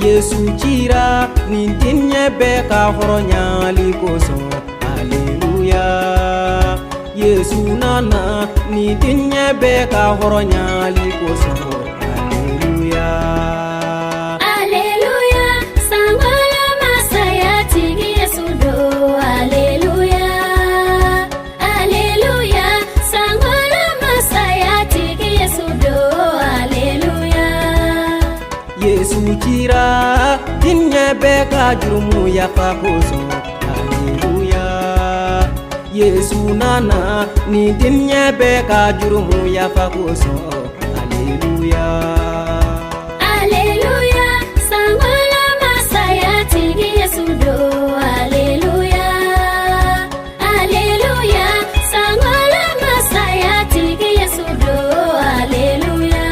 Yesu cira nin diɲɛ bɛɛ ka hɔrɔnyali kosɔn. Aleluya. Yesu nana nin diɲɛ bɛɛ ka hɔrɔnyali kosɔn. Aleluya. Aleluya. Sangolo masaya tigi Yesu do. Aleluya. Aleluya. Sangolo masaya tigi Yesu do. Aleluya. Yesu cira diɲɛ bɛɛ ka jurumu yafa kosɔn. Aleluya. Yesu nana nin diɲɛ bɛɛ ka jurumu yafa kosɔn. Aleluya. Aleluya. Sangolo masaya tigi Yesu do. Aleluya. Aleluya. Sangolo masaya tigi Yesu do. Aleluya.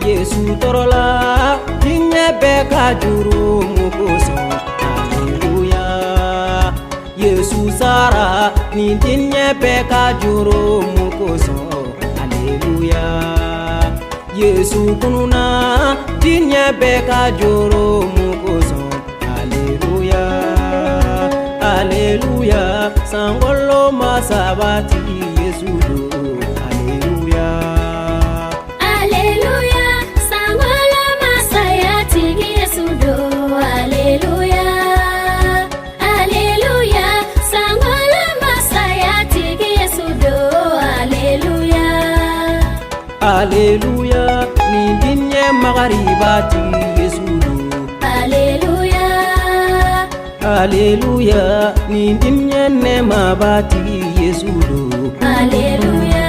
Yesu tɔrɔla diɲɛ bɛɛ ka jurumu kosɔn. Aleluya. Yesu sara nin diɲɛ bɛɛ ka jurumu kosɔn. Aleluya. Yesu kununa diɲɛ bɛɛ ka jurumu kosɔn. Aleluya. Aleluya. Sangolo ma sabati Yesu do. Aleluya. Aleluya. Sangolo masaya tigi Yesu do. Aleluya. Aleluya. Sangolo masaya tigi Yesu do. Aleluya. Aleluya. Nin diɲɛ magaribati Yesu do. Aleluya. Aleluya. Nin diɲɛ nɛmabati Yesu do. Aleluya.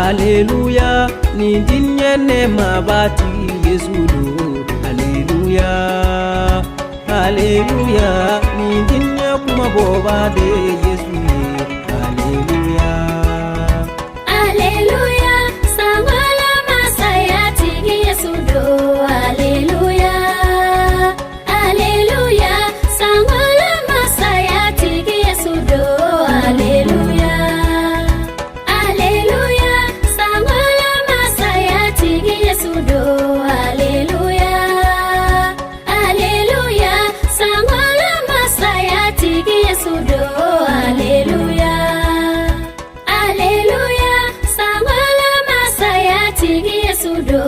Aleluya. Nin diɲɛ nɛmabati Yesu do. Aleluya. Aleluya. Nin diɲɛ kumabɔba de Yesu ye. Aleluya. Aleluya. Sangolo masaya tigi Yesu do. Aleluya. Aleluya. Sangolo masaya tigi Yesu do. Aleluya. Aleluya. Sangolo masaya tigi Yesu do. Aleluya. Aleluya. Sangolo masaya tigi Yesu do. Aleluya. Aleluya. Sangolo masaya tigi Yesu do.